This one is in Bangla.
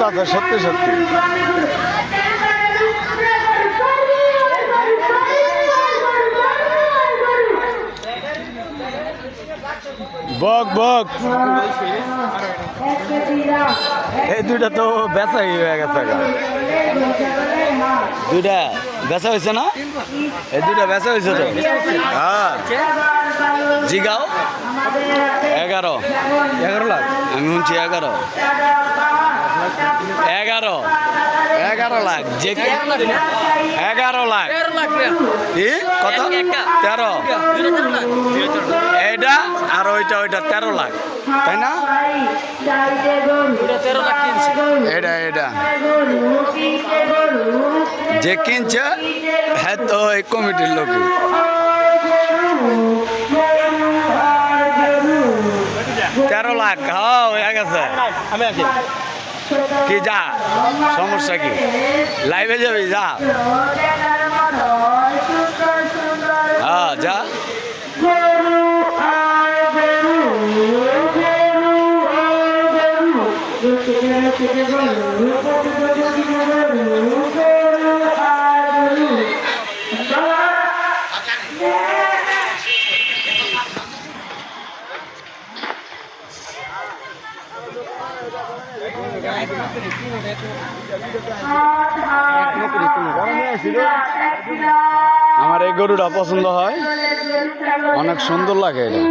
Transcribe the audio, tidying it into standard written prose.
আছে সত্যি সত্যি। বক বক এই দুইটা তো বেচাই হয়ে গেছে। দুইটা বেচা হয়েছে না? এই দুইটা বেচা হয়েছে তো। হ্যাঁ জিগাও 11 লাখ। আমি শুনছি 11 লাখ। যে 11 লাখ কত 13 এইটা আর ওইটা 13 লাখ তাই না? এটা যে কিনছে হ্যাঁ তো এই কমিটির লোক। 13 লাখ হয়ে গেছে। কি যা সমস্যা কি? লাইভে যাবি যা। হ্যাঁ যা। আমার এই গরুটা পছন্দ হয়, অনেক সুন্দর লাগে এটা।